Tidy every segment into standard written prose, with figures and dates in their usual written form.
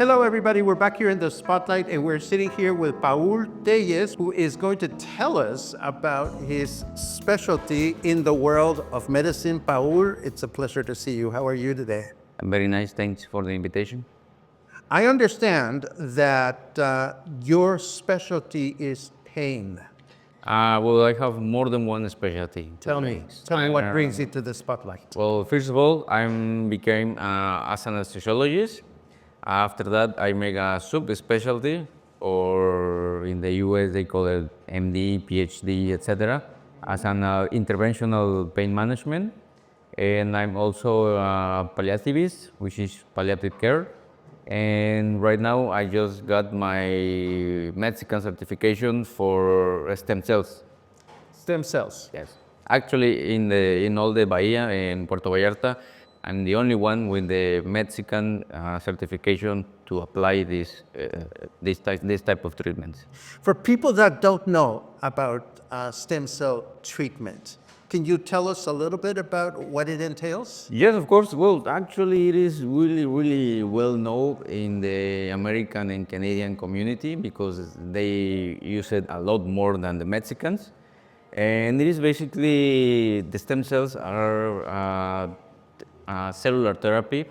Hello, everybody. We're back here in the spotlight, and we're sitting here with Paul Téllez, who is going to tell us about his specialty in the world of medicine. Paul, it's a pleasure to see you. How are you today? Very nice. Thanks for the invitation. I understand that your specialty is pain. Well, I have more than one specialty. Tell me what brings you to the spotlight. Well, first of all, I became as an anesthesiologist. After that, I make a sub-specialty, or in the US they call it MD, PhD, etc. as an interventional pain management. And I'm also a palliativist, which is palliative care. And right now, I just got my Mexican certification for stem cells. Stem cells. Yes. Actually, in all the Bahia in Puerto Vallarta, I'm the only one with the Mexican certification to apply this type of treatments. For people that don't know about stem cell treatment, can you tell us a little bit about what it entails? Yes, of course. Well, actually, it is really well known in the American and Canadian community because they use it a lot more than the Mexicans. And it is basically the stem cells are cellular therapy.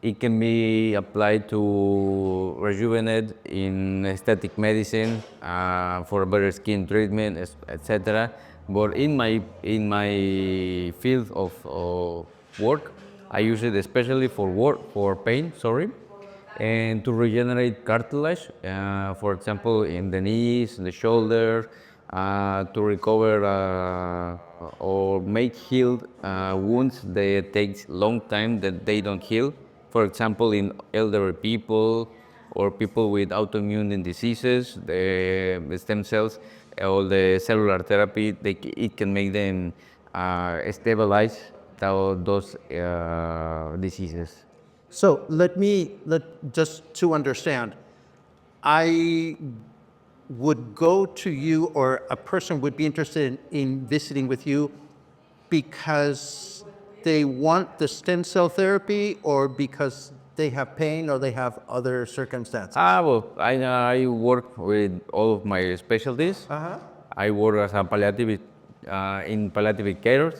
It can be applied to rejuvenate in aesthetic medicine for better skin treatment, etc. But in my field of work, I use it especially for pain. Sorry. And to regenerate cartilage, for example, in the knees, the shoulder, to recover or make healed wounds that takes long time that they don't heal. For example, in elderly people or people with autoimmune diseases, the stem cells or the cellular therapy, it can make them stabilize those diseases. So let just to understand, I would go to you, or a person would be interested in visiting with you because they want the stem cell therapy, or because they have pain, or they have other circumstances. Well, I work with all of my specialties. I work as a palliative in palliative care.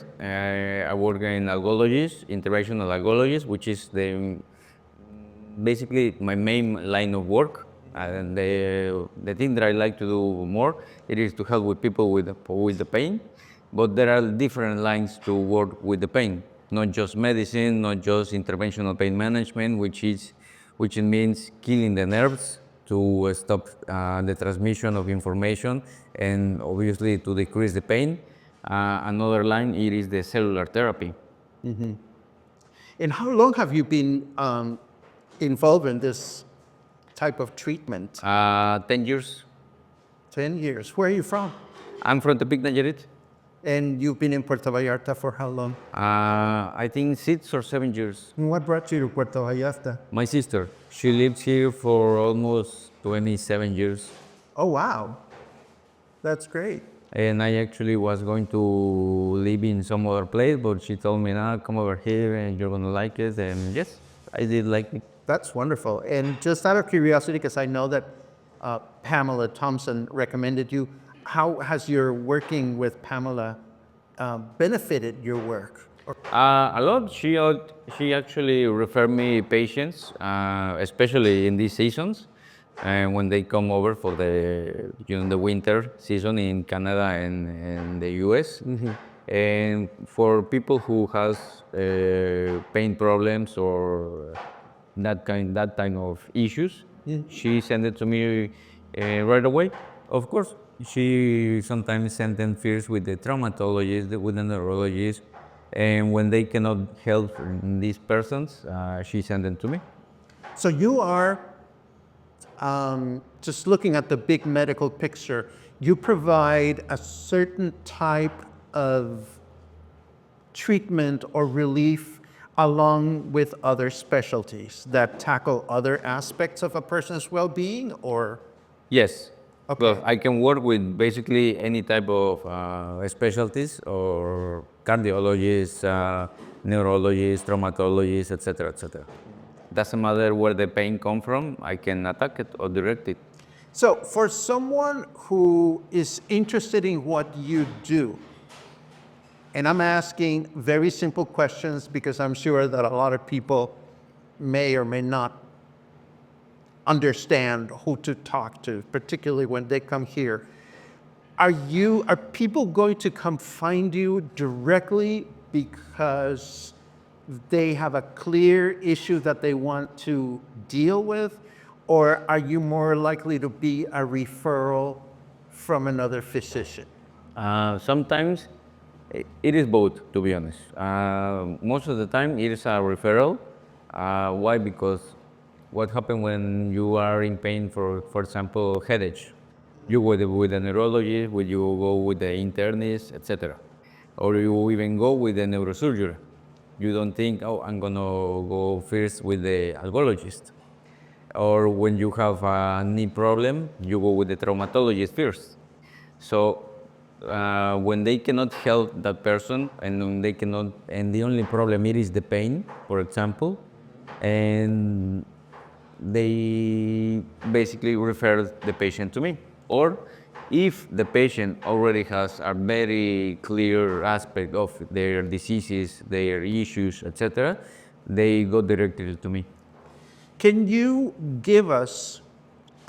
I work in algologist, interventional algologist, which is basically my main line of work. And the thing that I like to do more, it is to help with people with the pain. But there are different lines to work with the pain, not just medicine, not just interventional pain management, which means killing the nerves to stop the transmission of information and obviously to decrease the pain. Another line, it is the cellular therapy. And how long have you been involved in this type of treatment? 10 years. 10 years. Where are you from? I'm from Tepic, Nayarit. And you've been in Puerto Vallarta for how long? I think 6 or 7 years. And what brought you to Puerto Vallarta? My sister, she lives here for almost 27 years. Oh, wow. That's great. And I actually was going to live in some other place, but she told me, "Nah, come over here and you're gonna like it." And yes, I did like it. That's wonderful. And just out of curiosity, because I know that Pamela Thompson recommended you, how has your working with Pamela benefited your work? A lot. She actually referred me patients, especially in these seasons, and when they come over for the winter season in Canada and the US. And for people who has pain problems or that kind of issues, she sent it to me right away. Of course, she sometimes sent them first with the traumatologist, with the neurologist, and when they cannot help these persons, she sent them to me. So you are, just looking at the big medical picture, you provide a certain type of treatment or relief along with other specialties that tackle other aspects of a person's well-being, or? Yes. Okay. Well, I can work with basically any type of specialties or cardiologists, neurologists, traumatologists, etc., etc. Doesn't matter where the pain come from, I can attack it or direct it. So, for someone who is interested in what you do, and I'm asking very simple questions because I'm sure that a lot of people may or may not understand who to talk to, particularly when they come here. Are people going to come find you directly because they have a clear issue that they want to deal with? Or are you more likely to be a referral from another physician? Sometimes it is both, to be honest. Most of the time it is a referral. Why? Because what happens when you are in pain, for example, headache? You go with a neurologist, will you go with the internist, etc. Or you even go with the neurosurgeon. You don't think, oh, I'm gonna go first with the algologist. Or when you have a knee problem, you go with the traumatologist first. So when they cannot help that person, and when they cannot, and the only problem it is the pain, for example, and they basically refer the patient to me. Or if the patient already has a very clear aspect of their diseases, their issues, etc., they go directly to me. Can you give us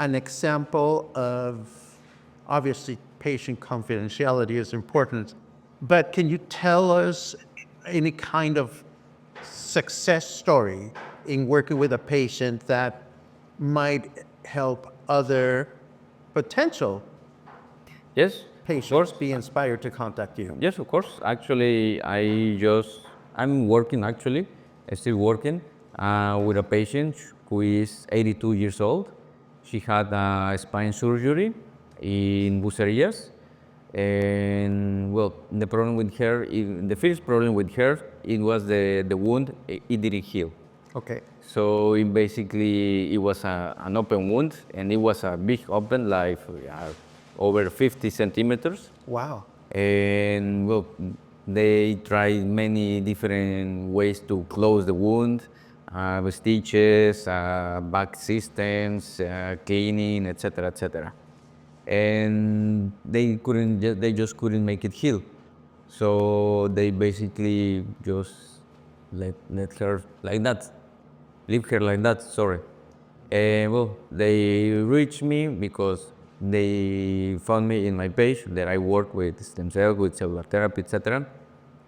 an example of, obviously, patient confidentiality is important, but can you tell us any kind of success story in working with a patient that might help other potential Yes, of patients course. be inspired to contact you? Yes, of course. Actually, I'm working actually, still working with a patient who is 82 years old. She had a spine surgery in Bucerías. And well, the problem with her, the first problem with her, it was the wound, it didn't heal. Okay. So it was an open wound, and it was a big open, like over 50 centimeters. Wow. And well, they tried many different ways to close the wound, with stitches, back systems, cleaning, etc., etc. And they just couldn't make it heal. So they basically just let her like that, leave her like that. Sorry. And well, they reached me because they found me in my page that I work with stem cells, with cellular therapy, etc.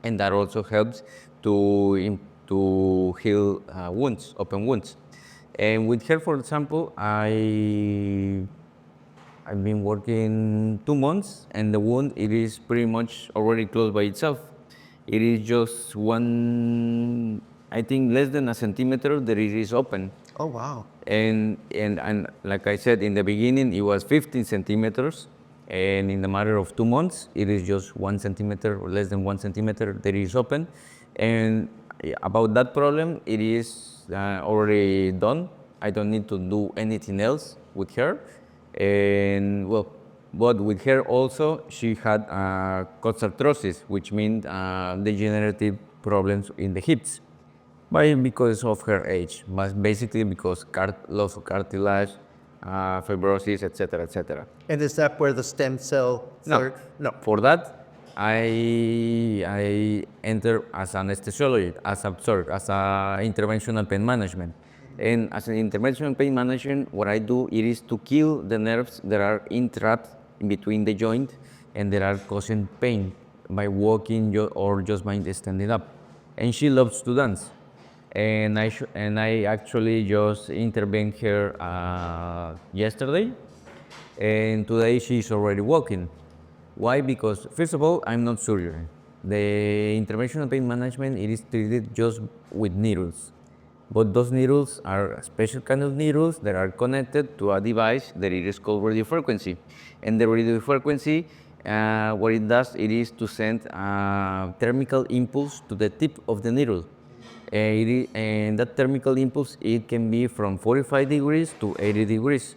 And that also helps to heal wounds, open wounds. And with her, for example, I've been working 2 months, and the wound it is pretty much already closed by itself. It is just one, I think, less than a centimeter that it is open. Oh, wow. And like I said in the beginning, it was 15 centimeters, and in the matter of 2 months, it is just 1 centimeter or less than 1 centimeter that is open. And about that problem, it is already done. I don't need to do anything else with her. And well, but with her also, she had coxarthrosis, which means degenerative problems in the hips. But because of her age, but basically because loss of cartilage, fibrosis, etc., etc. And is that where the stem cell No, third? No. for that, I enter as an anesthesiologist, as a interventional pain management. And as an interventional pain management, what I do it is to kill the nerves that are entrapped in between the joint and that are causing pain by walking or just by standing up. And she loves to dance. And I actually just intervened her yesterday, and today she's already walking. Why? Because first of all, I'm not surgery. The interventional pain management it is treated just with needles, but those needles are a special kind of needles that are connected to a device that it is called radiofrequency, and the radiofrequency, what it does, it is to send a thermal impulse to the tip of the needle. And that thermal impulse, it can be from 45 degrees to 80 degrees,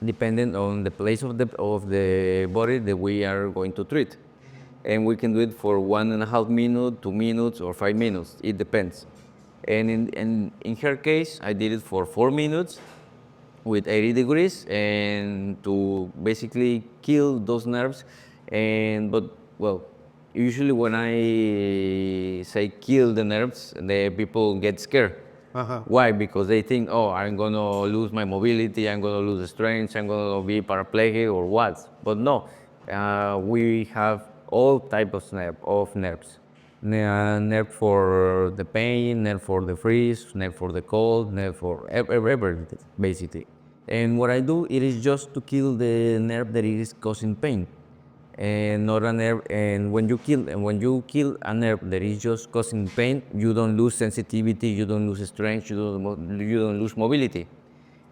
depending on the place of the body that we are going to treat. And we can do it for 1.5 minutes, 2 minutes, or 5 minutes. It depends. And in her case, I did it for 4 minutes with 80 degrees and to basically kill those nerves. But well, usually when I say kill the nerves, the people get scared. Why? Because they think, oh, I'm gonna lose my mobility, I'm gonna lose the strength, I'm gonna be paraplegic or what. But no, we have all types of nerves. Nerve for the pain, nerve for the freeze, nerve for the cold, nerve for everything, basically. And what I do, it is just to kill the nerve that is causing pain, and not a nerve. And when you kill a nerve that is just causing pain, you don't lose sensitivity, you don't lose strength, you don't lose mobility,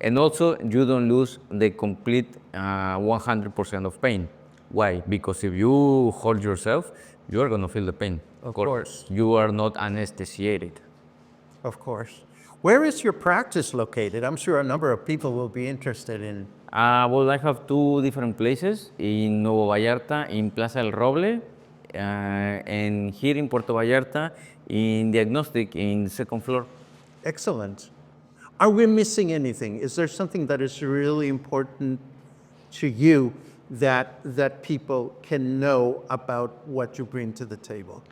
and also you don't lose the complete 100% of pain. Why? Because if you hold yourself, you are gonna feel the pain. Of course. You are not anesthesiated. Of course. Where is your practice located? I'm sure a number of people will be interested in. Well, I have two different places in Nuevo Vallarta, in Plaza del Roble, and here in Puerto Vallarta, in Diagnostic, in the second floor. Excellent. Are we missing anything? Is there something that is really important to you that people can know about what you bring to the table?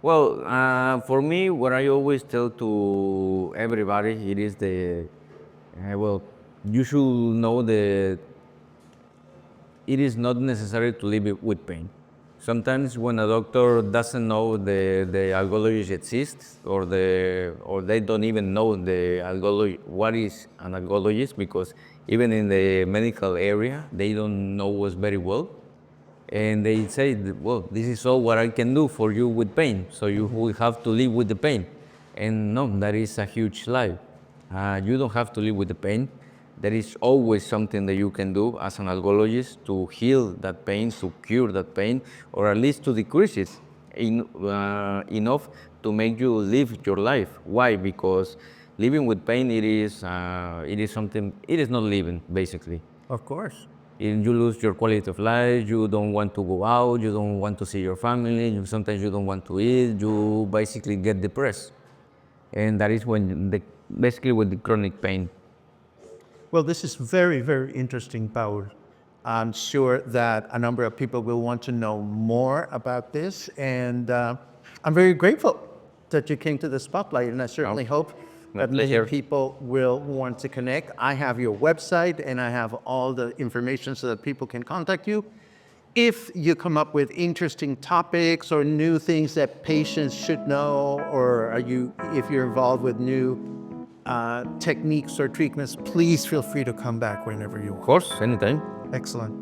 Well, for me, what I always tell to everybody, it is well, you should know that it is not necessary to live with pain. Sometimes when a doctor doesn't know the algologist exists, or they don't even know what is an algologist, because even in the medical area, they don't know us very well. And they say, well, this is all what I can do for you with pain, so you will have to live with the pain. And no, that is a huge lie. You don't have to live with the pain. There is always something that you can do as an algologist to heal that pain, to cure that pain, or at least to decrease it enough to make you live your life. Why? Because living with pain, it is something, it is not living, basically. Of course. You lose your quality of life, you don't want to go out, you don't want to see your family, sometimes you don't want to eat, you basically get depressed. And that is basically with the chronic pain. Well, this is very, very interesting, Paul. I'm sure that a number of people will want to know more about this, and I'm very grateful that you came to the spotlight, and I certainly hope that many people will want to connect. I have your website, and I have all the information so that people can contact you. If you come up with interesting topics or new things that patients should know, or if you're involved with new techniques or treatments, please feel free to come back whenever you want. Of course, anytime. Excellent.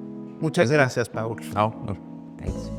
Muchas gracias, Paul. No, thanks.